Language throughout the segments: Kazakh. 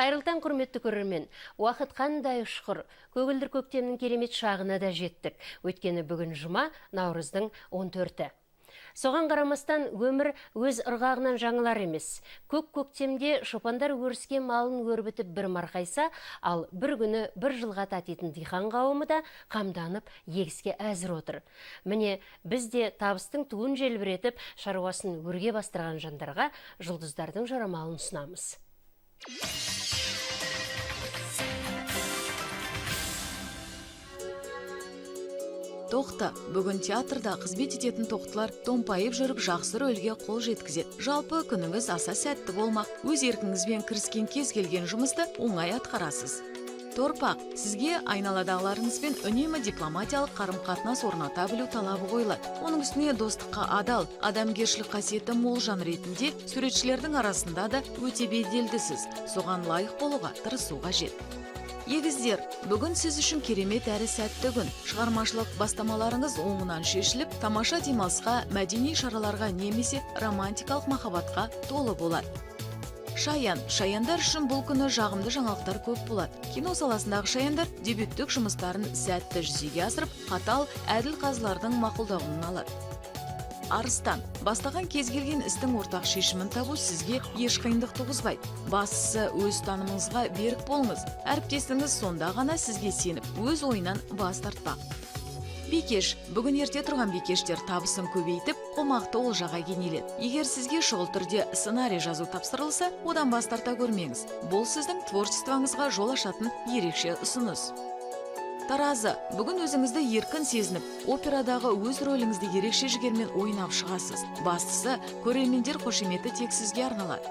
Қайырлы таң, құрметті көрермен. Уақыт қандай ұшқыр. Көгілдір көктемнің керемет шағына да жеттік. Өйткені бүгін жұма, наурыздың 14-і. Соған қарамастан өмір өз ырғағынан жаңылар емес. Көктемде шопандар өріске малын өрбітіп бір марқайса, ал бір күні бір жылға татитын диқан қауымы да қамданып егіске әзір отыр. Міне, біз де табыстың туын желбіретіп, шаруасын өрге бастырған жандарға жұлдыздардың жарамалын ұсынамыз. Тоқта, бүгін театрда қызмет ететін тоқтылар томпайып жүріп жақсы рөлге қол жеткізеді. Жалпы күніңіз аса сәтті болмақ. Өз еркіңізбен кіріскен кез келген жұмысты оңай атқарасыз. Торпақ, сізге айналадағыларыңызбен үнемі дипломатиялық қарым-қатынас орната білу талабы қойылады. Оның үстіне достыққа адал, адамгершілік қасиеті мол жан ретінде суретшілердің арасында да өте беделдісіз. Соған лайық болуға тырысу қажет. Егіздер, бүгін сіз үшін керемет әрі сәтті күн. Шығармашылық бастамаларыңыз оңынан шешіліп, тамаша демалысқа, мәдени шараларға немесе романтикалық махаббатқа толы болады. Шаяндар үшін бұл күні жағымды жаңалықтар көп болады. Кино саласындағы шаяндар дебюттік жұмыстарын сәтті жүзеге асырып, қатал, әділ қазылардың мақұлдауын алады. Арыстан, бастаған кез келген істің ортақ шешімін табу сізге еш қиындық туғызбайды. Бастысы өз ұстанымыңызға берік болыңыз. Әріптесіңіз сонда ғана сізге сеніп, өз ойынан бас тартпақ. Бикеш, бүгін ерте тұрған бикештер табысын көбейтіп, қомақты олжаға кенеледі. Егер сізге шұғыл түрде сценарий жазу тапсырылса, одан бас тарта көрмеңіз. Бұл сіздің творчествоңызға жол ашатын ерекше ұсыныс. Таразы, бүгін өзіңізді еркін сезініп, операдағы өз рөліңізді ерекше жігермен ойнап шығасыз. Бастысы, көрермендер қошеметі тек сізге арналады.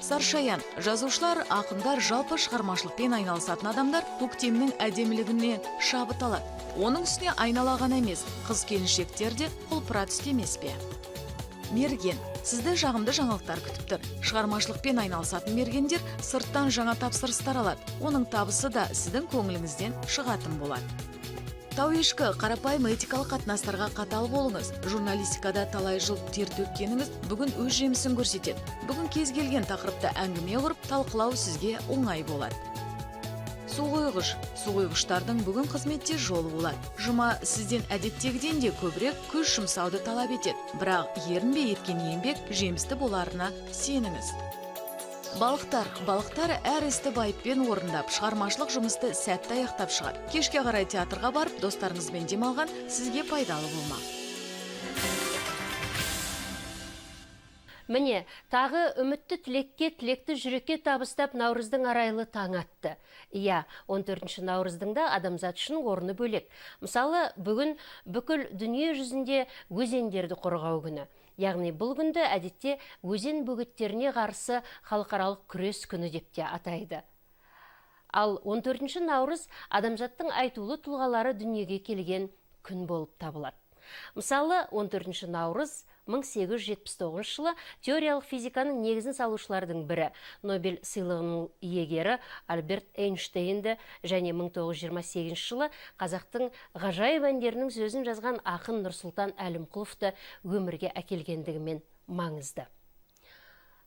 Саршаян, жазушылар, ақындар, жалпы шығармашылықпен айналысатын адамдар көктемнің әдемілігіне шабыт алады. Оның үстіне айналаған емес, қыз-келіншектер де құлпыра түстемес пе? Мерген, сізді жағымды жаңалықтар күтіп тұр. Шығармашылықпен айналысатын мергендер сырттан жаңа тапсырыстар алады. Оның табысы да сіздің көңіліңізден шығатын болады. Тауешкі, қарапайым этикалық қатынастарға қатал болыңыз. Журналистикада талай жыл тер төккеніңіз бүгін өз жемісін көрсетеді. Бүгін кез келген тақырыпта әңгіме құрып, талқылау сізге оңай болады. Суғойғыштардың бүгін қызметте жолы болады. Жұма сізден әдеттегіден де көбірек күш жұмсауды талап етеді. Бірақ ерінбей еткен еңбек жемісті боларына сеніңіз. Балықтар әр істі байыппен орындап, шығармашылық жұмысты сәтті аяқтап шығады. Кешке қарай театрға барып, достарыңызбен демалған сізге пайдалы болмақ. Міне, тағы үмітті тілекті жүрекке табыстап наурыздың арайлы таң атты. 14 наурыздың да адамзат үшін орны бөлек. Мысалы, бүгін бүкіл дүние жүзінде өзендерді қорғау күні. Яғни бұл күнді әдетте өзен бөгеттеріне қарсы халықаралық күрес күні деп те атайды. Ал 14 наурыз адамзаттың айтулы тұлғалары дүниеге келген күн болып табылады. Мысалы, 14 наурыз 1879 жылы теориялық физиканың негізін салушылардың бірі, Нобель сыйлығының иегері Альберт Эйнштейнді және 1928 жылы қазақтың ғажайып әндерінің сөзін жазған ақын Нұрсұлтан Әлімқұловты өмірге әкелгендігімен маңызды.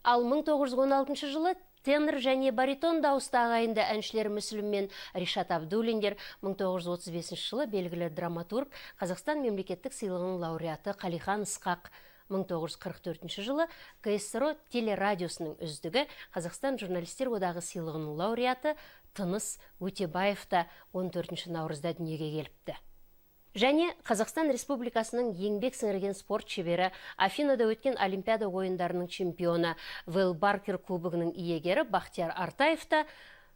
Ал 1916 жылы тенор және баритон дауысты ағайынды әншілер Мүсілім мен Ришат Абдуллиндер, 1935 жылы белгілі драматург, Қазақстан мемлекеттік сыйлығының лауреаты Қалихан Ысқақ, 1944 жылы КСРО телерадиосының үздігі, Қазақстан журналистер одағы сыйлығының лауреаты Тыныс Өтебаевта 14 наурызда дүниеге келіпті. Және Қазақстан Республикасының еңбек сіңірген спорт шебері, Афинада өткен Олимпиада ойындарының чемпионы, Вэл Баркер кубогының иегері Бахтияр Артаевта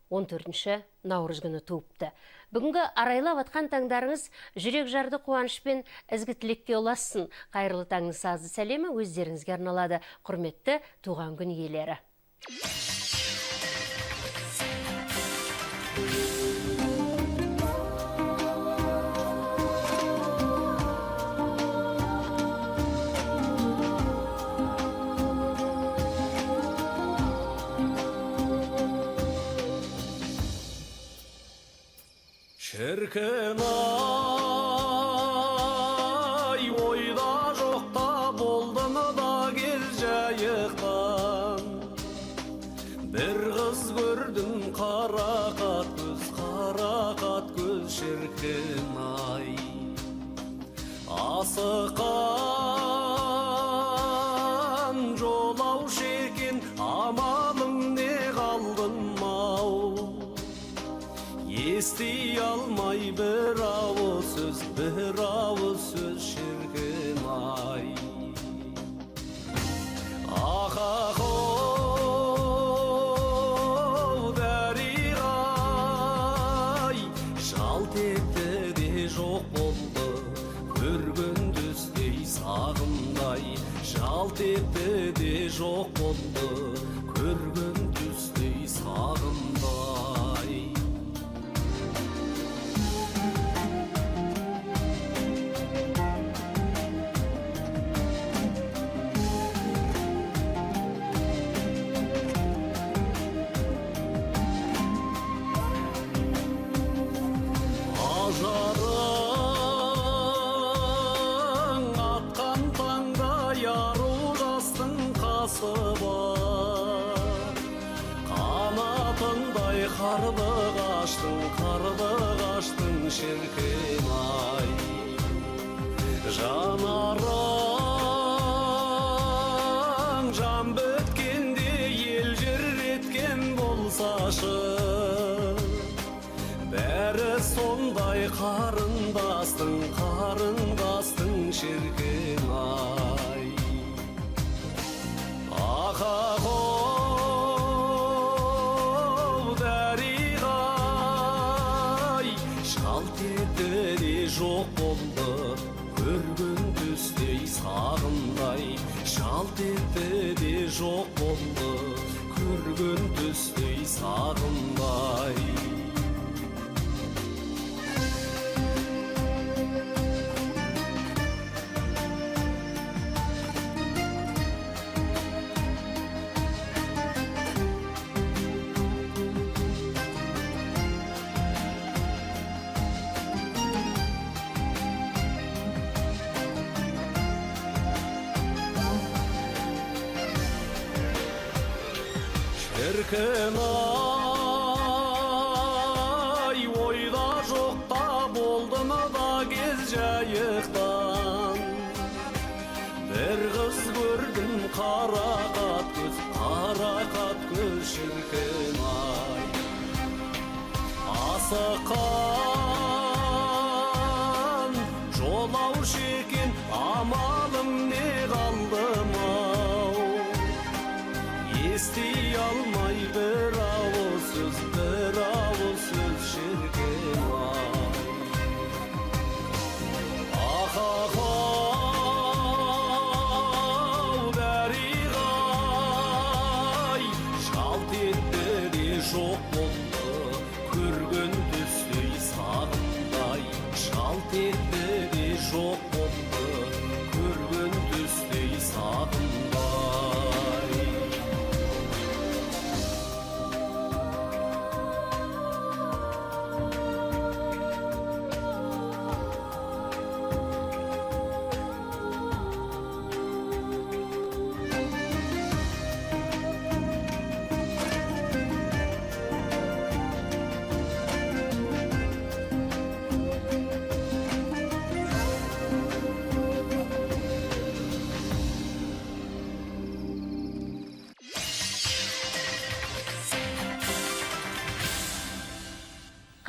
14 наурыз күні туыпты. Бүгінгі арайлап атқан таңдарыңыз жүрек жарды қуанышпен ізгі тілекке ұлассын. Қайырлы таңның сазды сәлемі өздеріңізге арналады. Құрметті туған күн иелері. Шіркін ай, ойда жоқта болдың да кел жайықтан. Бір қыз көрді көрдім қарақат көз шіркін ай. Асыққан жолаушы екен, амалың не қалдың мау? Ести алмай бір ауыз сөз шіркін ай. Ақақау дәріғай, жалт етті де жоқ болды, көрген түстей сағымдай. Жалт етті де жоқ болды, көрген түстей сағымдай. Ажарың атқан таңда яру жастың қасы бар. Қанатындай қарды қаштың шіркін ай. Жанарың жан біткенде ел жерлеткен болсашы, бәрі сондай қарындастың шіркін ай. Ақақау дәріғай, жалт етті де жоқ болды, көрген түстей сағымдай. Жалт етті де жоқ болды, көрген түстей сағымдай. Шіркін ай, ойда жоқта болды ма да кез жайықтан. Бір қыз көрдім қарақат көз шіркін ай. Асыққан жолаушы екен, амалың не қалды мау? Ести алмай бір ауыз сөз шіркін ай. Ақақау дәріғай, жалт етті де жоқ болды, көрген түстей сағымдай. Жалт етті де жоқ болды, көрген түстей сағымдай.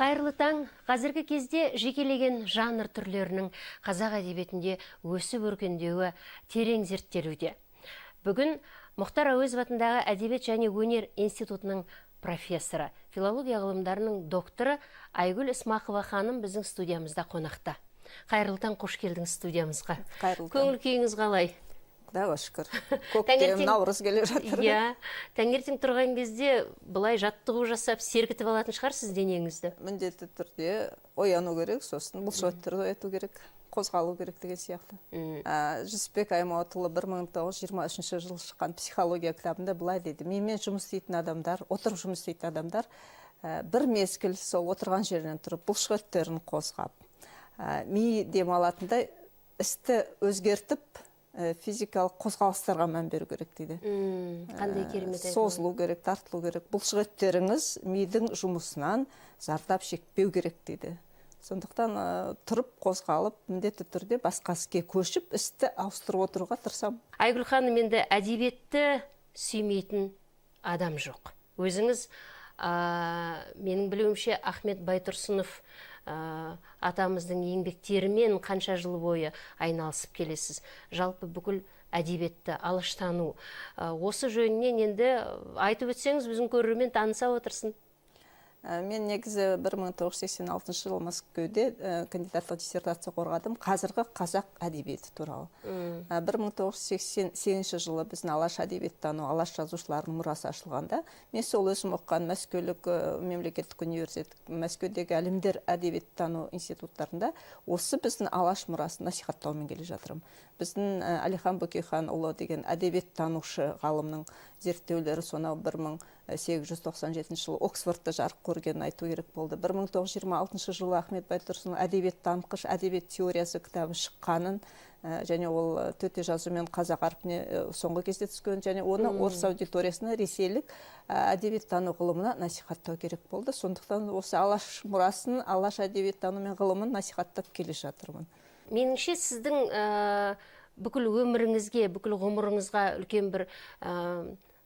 Қайырлы таң. Қазіргі кезде жекелеген жанр түрлерінің қазақ әдебиетінде өсіп өркендеуі терең зерттелуде. Бүгін Мұхтар Әуезов атындағы Әдебиет және өнер институтының профессоры, филология ғылымдарының докторы Айгүл Исмақова ханым біздің студиямызда қонақта. Қайырлы таң, қош келдіңіз студиямызға. Көңіл күйіңіз қалай? Құдайға шүкір. Көктем, наурыз келе жатыр. Иә, таңертең тұрған кезде былай жаттығу жасап, сергітіп алатын шығарсыз денеңізді? Міндетті түрде ояну керек, сосын бұлшықеттерді ояту керек, қозғалу керек деген сияқты. Жүсіпбек Аймауытұлы 1923 жылы шыққан психология кітабында былай дейді: менімен жұмыс істейтін адамдар, отырып жұмыс істейтін адамдар бір мезгіл сол отырған жерінен тұрып бұлшықеттерін қозғап, ми демалатындай істі өзгертіп, физикалық қозғалыстарға мән беру керек дейді. Қандай керемет айтылды. Созылу керек, тартылу керек. Бұлшық еттеріңіз мидың жұмысынан зардап шекпеу керек дейді. Сондықтан тұрып қозғалып, міндетті түрде басқа іске көшіп, істі ауыстырып отыруға тырысамын. Айгүл ханым, енді әдебиетті сүймейтін адам жоқ. Өзіңіз, менің білуімше, Ахмет Байтұрсынов атамыздың еңбектерімен қанша жыл бойы айналысып келесіз. Жалпы бүкіл әдебиетті, алыштану. Осы жөнінен енді айтып өтсеңіз, біздің көрермен таныса отырсын. Мен негізі 1986 жылы Мәскеуде кандидаттық диссертация қорғадым қазіргі қазақ әдебиеті туралы. 1988 жылы біздің Алаш әдебиеттану, Алаш жазушыларының мұрасы ашылғанда, мен сол өзім оқыған Мәскеулік мемлекеттік университет, Мәскеудегі әлемдер әдебиеттану институттарында осы біздің Алаш мұрасын насихаттаумен келе жатырмын. Біздің Әлихан Бөкейханұлы деген әдебиеттанушы ғалымның зерттеулері сонау 1897 жылы Оксфордта жарық көргенін айту керек болды. 1926 жылы Ахмет Байтұрсынов әдебиет танытқыш, әдебиет теориясы кітабы шыққанын, және ол төте жазумен қазақ әрпіне соңғы кезде түскен, және оны орыс аудиториясына ресейлік әдебиеттану ғылымына насихаттау керек болды. Сондықтан осы Алаш мұрасын, Алаш әдебиеттану мен ғылымын насихаттап келе жатырмын. Меніңше сіздің бүкіл өміріңізге, бүкіл ғұмырыңызға үлкен бір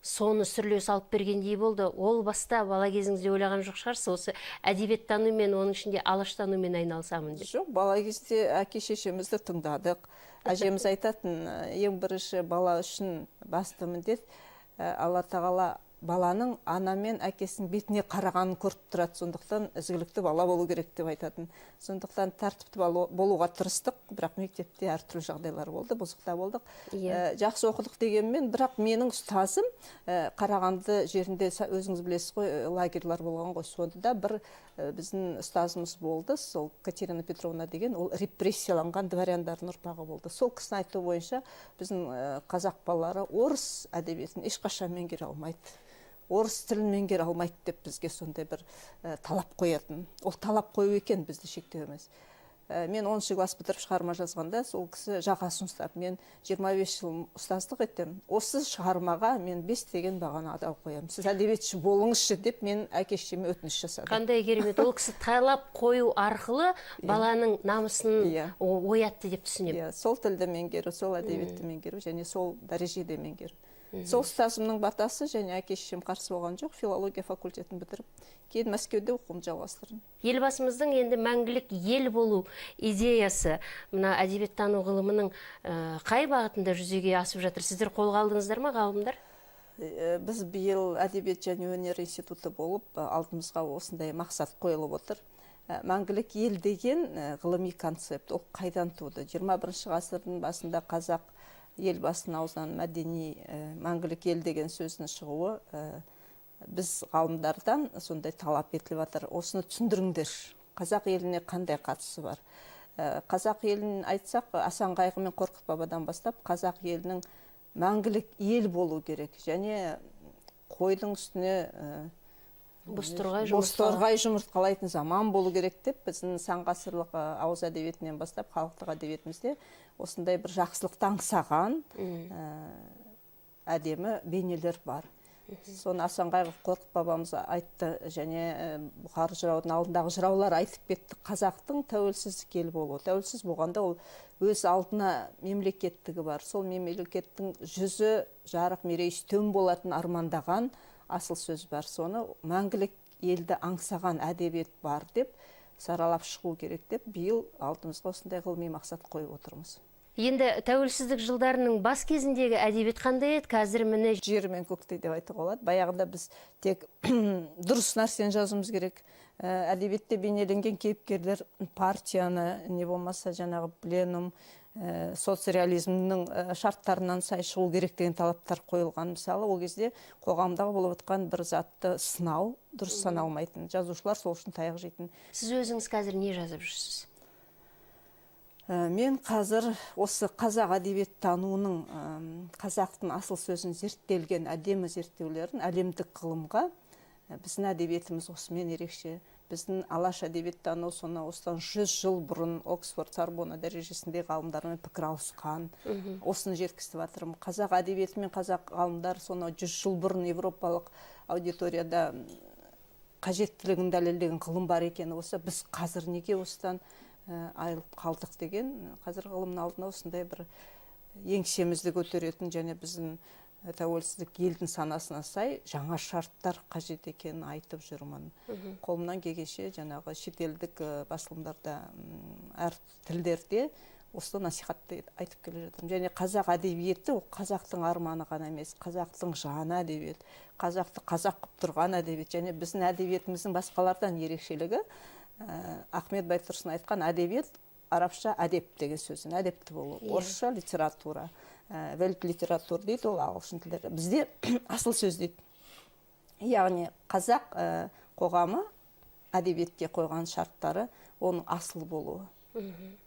соны сүрлеу салып бергендей болды. Ол баста бала кезіңізде ойлаған жоқ шығарсыз, осы әдебиеттанумен, оның ішінде алаштанумен айналысамын деп. Жоқ, бала кезде әке шешемізді тыңдадық. Әжеміз айтатын, ең бірінші бала үшін басты міндет Алла тағала баланың ана мен әкесінің бетіне қарағанын көріп тұрады, сондықтан ізгілікті бала болу керек деп айтатын. Сондықтан тәртіпті болуға тырыстық, бірақ мектепте әртүрлі жағдайлар болды, бұзықта болдық. Жақсы оқыдық дегенмен, бірақ менің ұстазым Қарағанды жерінде, өзіңіз білесіз ғой, лагерьлар болған ғой, сонда бір біздің ұстазымыз болды, сол Катерина Петровна деген, ол репрессияланған дворяндардың ұрпағы болды. Сол кісінің айтуы бойынша біздің қазақ балалары орыс әдебиетін ешқашан меңгере алмайды. Орыс тілін меңгере алмайды деп бізге сондай бір талап қоятын. Ол талап қою екен, бізді шектеу емес. Мен 10 класс бітіріп шығарма жазғанда, сол кісі жағасын ұстап, мен 25 жыл ұстаздық еттім. Осы шығармаға мен 5 деген бағаны адал қоямын. Сіз әдебиетші болыңызшы деп мен әке-шешеме өтініш жасадым. Қандай керемет, ол кісі талап қою арқылы баланың намысын оятты деп түсінемін. Сол тілді меңгеру, сол әдебиетті меңгеру, және сол дәрежеде меңгеру. Сол ұстазымның батасы, және әке-шешем қарсы болған жоқ, филология факультетін бітіріп, кейін Мәскеуде оқуымды жалғастырдым. Елбасымыздың енді мәңгілік ел болу идеясы мына әдебиеттану ғылымының қай бағытында жүзеге асып жатыр? Сіздер қолға алдыңыздар ма, ғалымдар? Біз биыл әдебиет және өнер институты болып, алдымызға осындай мақсат қойылып отыр. Мәңгілік ел деген ғылыми концепт, ол қайдан туды? 21 ғасырдың басында қазақ елбасының аузынан мәдени мәңгілік ел деген сөзінің шығуы біз ғалымдардан сондай талап етіліп жатыр. Осыны түсіндіріңдер, қазақ еліне қандай қатысы бар? Қазақ елін айтсақ, Асан Қайғы мен Қорқыт Бабадан бастап қазақ елінің мәңгілік ел болу керек, және қойдың үстіне бозторғай жұмыртқалайтын заман болу керек деп, біздің сан ғасырлық ауыз әдебиетінен бастап халықтық әдебиетімізде осындай бір жақсылықты аңсаған әдемі бейнелер бар. Соны Асан Қайғы Қорқыт бабамыз айтты, және Бұхар жыраудың алдындағы жыраулар айтып кетті. Қазақтың тәуелсіздік ел болуы. Тәуелсіз болғанда ол өз алдына мемлекеттігі бар. Сол мемлекеттің жүзі жарық мерей үстем болатын армандаған асыл сөз бар. Соны мәңгілік елді аңсаған әдебиет бар деп саралап шығу керек деп, биыл алдымызға осындай ғылыми мақсат қойып отырмыз. Енді тәуелсіздік жылдарының бас кезіндегі әдебиет қандай еді? Қазір міне жер мен көктей деп айтуға болады. Баяғыда біз тек дұрыс нәрсені жазуымыз керек. Әдебиетте бейнеленген кейіпкерлер партияны, не болмаса жаңағы пленум, соцреализмнің шарттарынан сай шығу керек деген талаптар қойылған. Мысалы, ол кезде қоғамдағы болып отқан бір затты сынау, дұрыс саналмайтын. Жазушылар сол үшін таяқ жейтін. Сіз өзіңіз қазір не жазып жүрсіз? Мен қазір осы қазақ әдебиеттануының қазақтың асыл сөзін зерттелген әдемі зерттеулерін әлемдік ғылымға, біздің әдебиетіміз осымен ерекше, біздің алаш әдебиеттану осыдан 100 жыл бұрын Оксфорд Сорбонна дәрежесіндегі ғалымдармен пікір алысқан. Осыны жеткізіп жатырмын. Қазақ әдебиеті мен қазақ ғалымдар соны 100 жыл бұрын европалық аудиторияда қажеттілігін дәлелдеген ғылым бар екені болса, біз қазір неге осыдан айырылып қалдық деген, қазір ғылымның алдына осындай бір еңсемізді көтеретін және біздің тәуелсіздік елдің санасына сай жаңа шарттар қажет екенін айтып жүрмін. Қолымнан келгенше жаңағы шетелдік басылымдарда әр тілдерде осы насихатты айтып келе жатырмын. Және қазақ әдебиеті ол қазақтың арманы ғана емес, қазақтың жаны әдебиет, қазақты қазақ қылып тұрған әдебиет. Және біздің әдебиетіміздің басқалардан ерекшелігі Ахмет Байтұрсын айтқан әдебиет арабша әдеп деген сөзін, әдепті болу. Орысша литература, вельт литератур дейді, ол ағылшын тілдері. Бізде асыл сөз дейді. Яғни қазақ қоғамы әдебиетке қойған шарттары оның асыл болуы.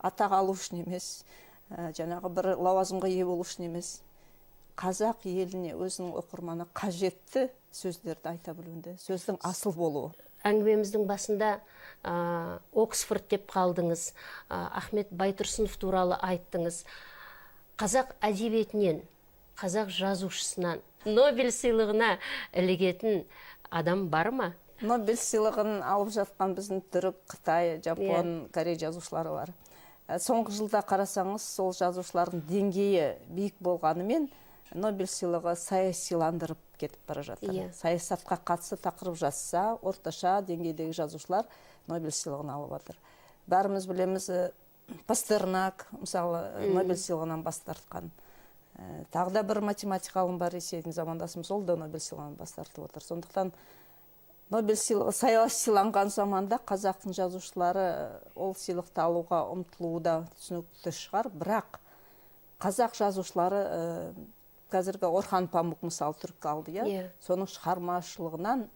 Атақ алу үшін емес, жаңағы бір лауазымға ие болу үшін емес, қазақ еліне өзінің оқырманы қажетті сөздерді айта білуінде, сөздің асыл болуы. Әңгімеміздің басында Оксфорд деп қалдыңыз, Ахмет Байтұрсынов туралы айттыңыз. Қазақ әдебиетінен, қазақ жазушысынан Нобель сыйлығына ілігетін адам бар ма? Нобель сыйлығын алып жатқан біздің түрік, Қытай, Жапон, Корей жазушылары бар. Соңғы жылда қарасаңыз, сол жазушылардың деңгейі биік болғанымен, Нобель сыйлығы саясиландырып кетіп бара жатыр. Саясатқа қатысы тақырып жазса, орташа деңгейдегі жазушылар Нобель сыйлығын алып жатыр. Бәріміз білеміз, Пастернак, мысалы, Нобель сыйлығынан бас тартқан. Тағы да бір математик ғалым бар, Ресейдің замандасымыз, ол да Нобель сыйлығынан бас тартып отыр. Сондықтан Нобель сыйлығы саясиланған заманда қазақтың жазушылары ол сыйлықты алуға ұмтылуы да түсінікті шығар, бірақ қазақ жазушылары қазіргі Орхан Памук мысалы түрік алды, соның шығармашылығынан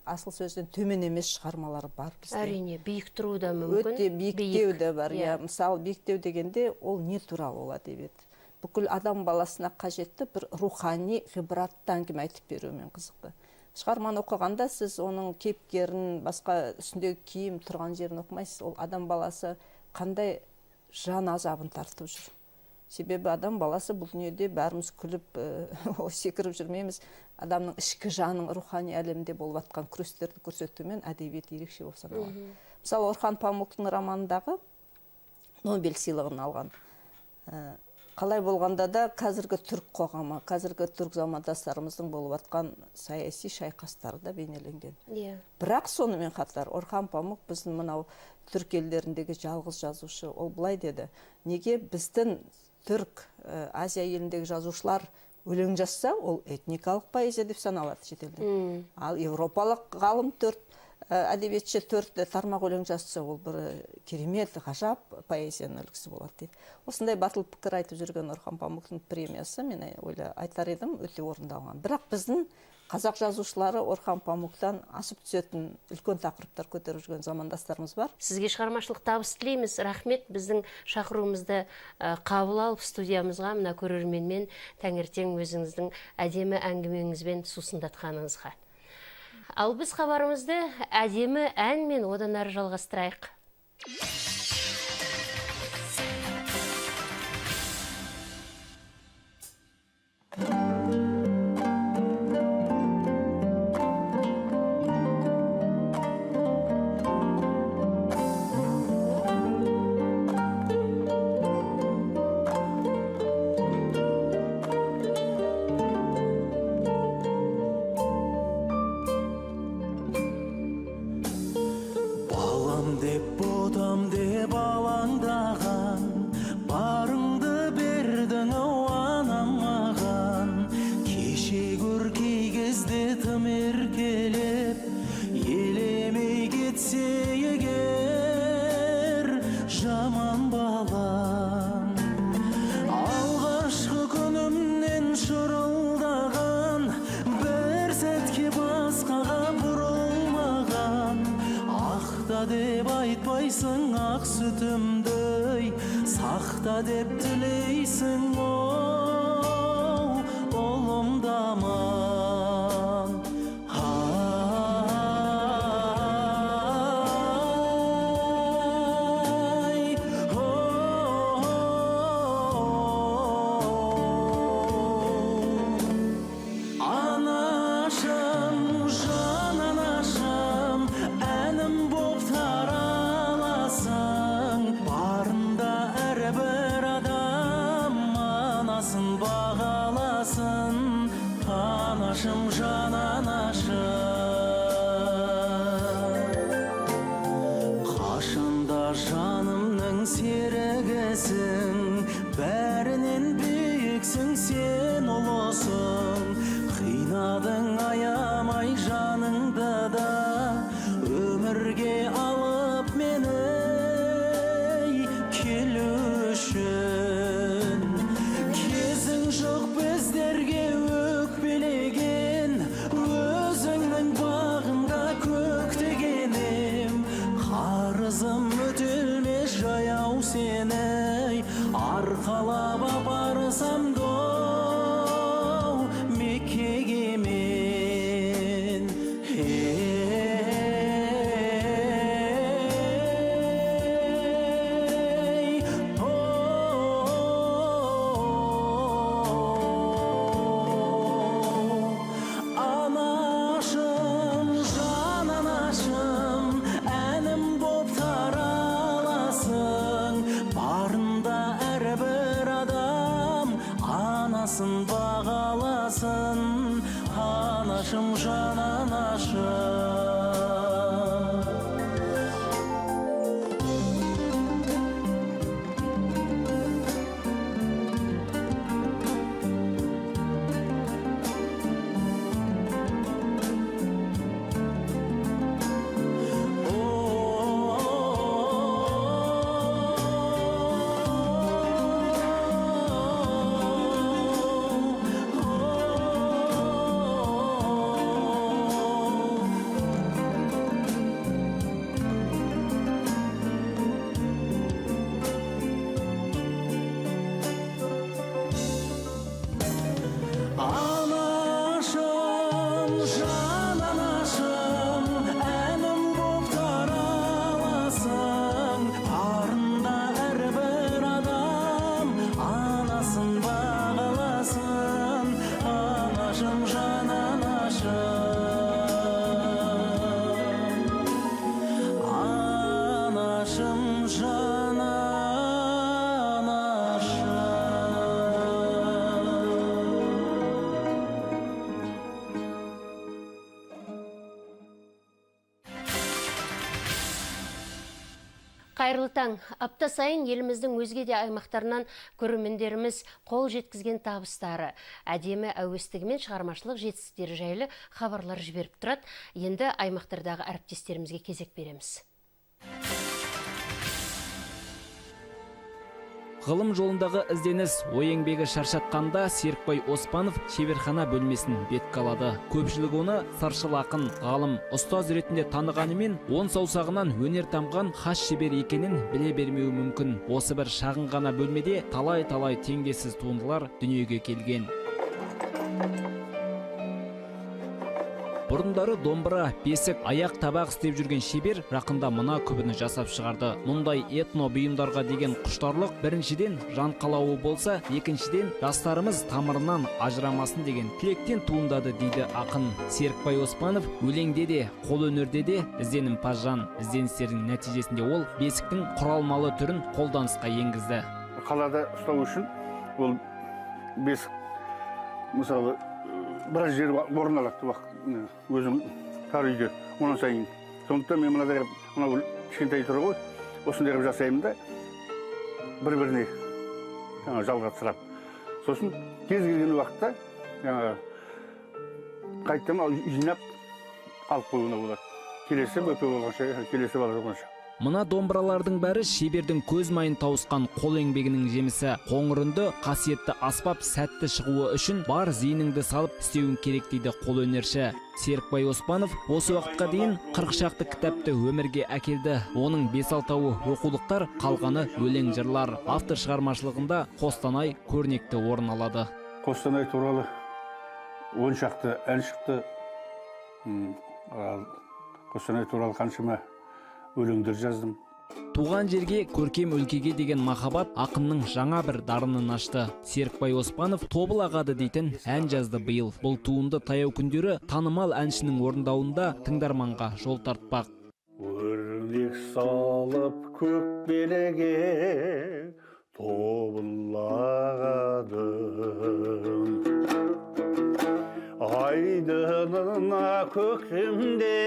асыл сөзден төмен емес шығармалары бар бізде. Әрине, биік тұру да мүмкін. Өте биіктеу де бар. Мысалы, биіктеу дегенде ол не туралы ол әдебиет? Бүкіл адам баласына қажетті бір рухани ғибратты әңгіме айтып берумен қызықты. Шығарманы оқығанда сіз оның кейіпкерін, басқа үстіндегі киім тұрған жерін оқымайсыз. Ол адам баласы қандай жан азабын тартып жүр. Себебі адам баласы бұл дүниеде бәріміз күліп, секіріп жүрмейміз. Адамның ішкі жаның рухани әлемде болып жатқан күрестерді көрсетумен әдебиет ерекше болып саналады. Мысалы, Орхан Памуктың романындағы Нобель сыйлығын алған. Қалай болғанда да қазіргі түрік қоғамы, қазіргі түрік замандастарымыздың болып жатқан саяси шайқастары да бейнеленген. Бірақ сонымен қатар Орхан Памук біздің мынау түрік елдеріндегі жалғыз жазушы. Ол былай деді: неге біздің түрік Азия еліндегі жазушылар өлең жазса, ол этникалық поэзия деп саналады шетелде. Ал европалық ғалым әдебиетші 4 тармақ өлең жазса, ол бір керемет, ғажап поэзияның үлгісі болады дейді. Осындай батыл пікір айтып жүрген Орхан Памуктың премиясы, мен айтар едім, өте орындалған. Бірақ біздің қазақ жазушылары Орхан Памуктан асып түсетін үлкен тақырыптар көтеріп жүрген замандастарымыз бар. Сізге шығармашылық табыс тілейміз. Рахмет, біздің шақыруымызды қабыл алып студиямызға мына көрерменмен таңертең өзіңіздің әдемі әңгімеңізбен сусындатқаныңызға. Ал біз хабарымызды әдемі әнмен одан әрі жалғастырайық. деп айтпайсың ақ сүтімді, сақта деп тілейсің, оу, ұлымдаман. өмірге алып мені келушін. Кезің жоқ біздерге өкпелеген, өзіңнің бағында көктегенім. Қарызым өтелмес жаяу сені, арқалап апарсам Меккеге мен. Анашым, жан анашым, әнім боп тараласың. Барында әрбір адам анасын бағаласын. Анашым, жан анашым. Анашым, жан анашым, әнім боп тараласың. Барында әрбір адам анасын бағаласын. Анашым, жан анашым. Анашым, жан анашым. Қайырлы таң. Апта сайын еліміздің өзге де аймақтарынан көрермендеріміз қол жеткізген табыстары, әдемі әуестігі мен шығармашылық жетістіктері жайлы хабарлар жіберіп тұрады. Енді аймақтардағы әріптестерімізге кезек береміз. Ғылым жолындағы ізденіс ой еңбегі шаршатқанда Серікбай Оспанов шеберхана бөлмесін бетке алады. Көпшілік оны сыршыл ақын, ғалым, ұстаз ретінде танығанымен, он саусағынан өнер тамған хас шебер екенін біле бермеуі мүмкін. Осы бір шағын ғана бөлмеде талай-талай теңдессіз туындылар дүниеге келген. Бұрындары домбыра, бесік, аяқ табақ істеп жүрген шебер жақында мына күбіні жасап шығарды. Мұндай этно бұйымдарға деген құштарлық біріншіден жан қалауы болса, екіншіден жастарымыз тамырынан ажырамасын деген тілектен туындады дейді ақын. Серікбай Оспанов өлеңде де, қол өнерде де ізденімпаз жан. Ізденістердің нәтижесінде ол бесіктің құралмалы түрін қолданысқа енгізді. Қалада ұстау үшін ол бесік мысалы біраз жер орын алады өзім тар үйде онан сайын. Сондықтан мен мынадай мынау кішкентай тұр ғой, осындай қылып жасаймын да бір-біріне жалғастырам. Сосын кез келген уақытта қайттан жинап алып қоюына болады. Келесі бөпе болғанша, келесі бала болғанша. Мына домбыралардың бәрі шебердің көз майын тауысқан қол еңбегінің жемісі. Қоңырынды, қасиетті аспап сәтті шығуы үшін бар зейініңді салып істеуің керек дейді қолөнерші. Серікбай Оспанов осы уақытқа дейін 40 шақты кітапты өмірге әкелді. Оның 5-6-ы оқулықтар, қалғаны өлең жырлар. Автор шығармашылығында Қостанай көрнекті орын алады. Қостанай туралы 10 шақты ән шықты. Қостанай туралы қаншама өлеңдер жаздым. Туған жерге, көркем өлкеге деген махаббат ақынның жаңа бір дарынын ашты. Серікбай Оспанов тобыл ағады дейтін ән жазды биыл. Бұл туынды таяу күндері танымал әншінің орындауында тыңдарманға жол тартпақ. Өрнек салып көк белеге тобыл ағадым. Айдынына көктемде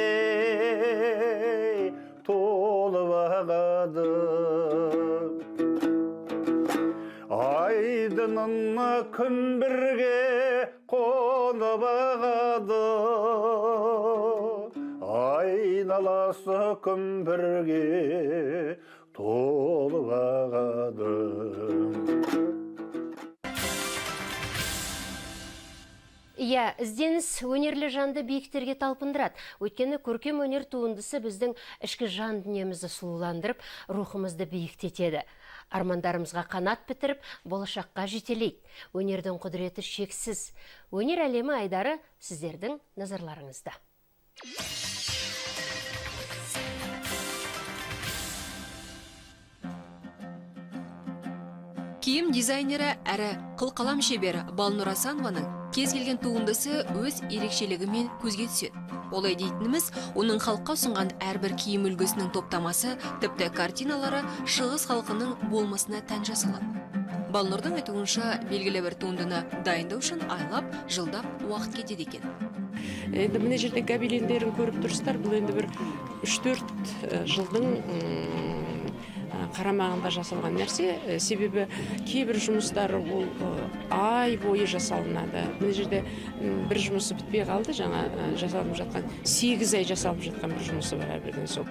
толып ағады. Айдынына күн бірге қонып ағады. айналасы күмбірге толып ағады. Иә, ізденіс өнерлі жанды биіктерге талпындырады. Өйткені көркем өнер туындысы біздің ішкі жан дүниемізді сұлуландырып, рухымызды биіктетеді. Армандарымызға қанат бітіріп, болашаққа жетелейді. Өнердің құдіреті шексіз. Өнер әлемі айдары сіздердің назарларыңызда. Киім дизайнері әрі қылқалам шебері Балнұр Асанованың кез келген туындысы өз ерекшелігімен көзге түседі. Олай дейтініміз, оның халыққа ұсынған әрбір киім үлгісінің топтамасы, тіпті картиналары шығыс халқының болмысына тән жасалады. Балнұрдың айтуынша, белгілі бір туындыны дайындау үшін айлап, жылдап уақыт кетеді екен. Енді міне жерде гобелендерін көріп тұрсыздар, бұл енді бір 3-4 жылдың қарамағында жасалған нәрсе, себебі кейбір жұмыстар ол ай бойы жасалынады. Мына жерде бір жұмысы бітпей қалды, жаңа жасалып жатқан 8 ай жасалып жатқан бір жұмысы бар әрбірден сол.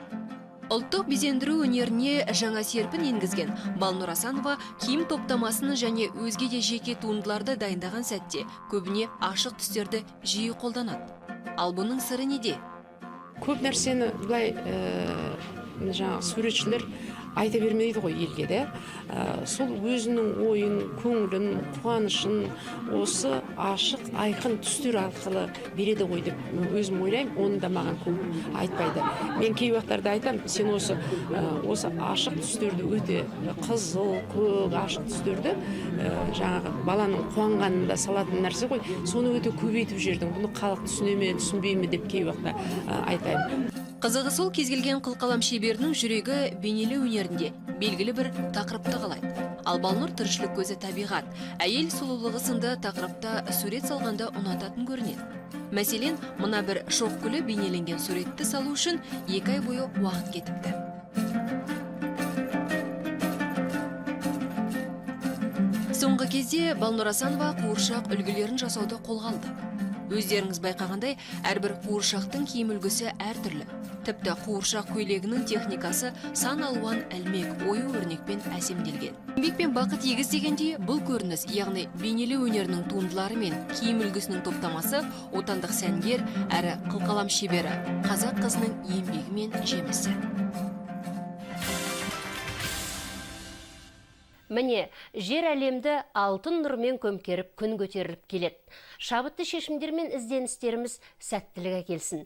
Ұлттық безендіру өнеріне жаңа серпін енгізген Балнұр Асанова киім топтамасын және өзге де жеке туындыларды дайындаған сәтте көбіне ашық түстерді жиі қолданады. Ал бұның сыры неде? Көп нәрсені былай жаңа суретшілер айта бермейді ғой елге де. Сол өзінің ойын, көңілін, қуанышын осы ашық, айқын түстер арқылы береді ғой деп өзім ойлаймын. Оны да маған көп айтпайды. Мен кей уақыттарда айтам, сен осы ашық түстерді өте қызыл, көк, ашық түстерді жаңағы баланың қуанғанында салатын нәрсе ғой. Соны өте көбейтіп жердің. Бұны халық түсіне ме, түсінбей ме деп кей уақытта айтайын. Қызығы сол кез келген қылқалам шеберінің жүрегі бейнелеу өнерінде белгілі бір тақырыпты қалайды. Ал Балнұр тіршілік көзі табиғат, әйел сұлулығы сынды тақырыпта сурет салғанда ұнататын көрінеді. Мәселен, мына бір шоқ гүлі бейнеленген суретті салу үшін 2 ай бойы уақыт кетіпті. Соңғы кезде Балнұр Асанова қуыршақ үлгілерін жасауды қолға алды. Өздеріңіз байқағандай, әрбір қуыршақтың киім үлгісі әртүрлі. Тіпті қуыршақ көйлегінің техникасы сан алуан әлмек, ою өрнекпен әсемделген. Еңбек пен бақыт егіз дегендей, бұл көрініс, яғни бейнелеу өнерінің туындылары мен киім үлгісінің топтамасы отандық сәнгер әрі қылқалам шебері қазақ қызының еңбегі мен жемісі. Міне, жер әлемді алтын нұрмен көмкеріп күн көтеріліп келеді. Шабытты шешімдер мен ізденістеріміз сәттілік әкелсін.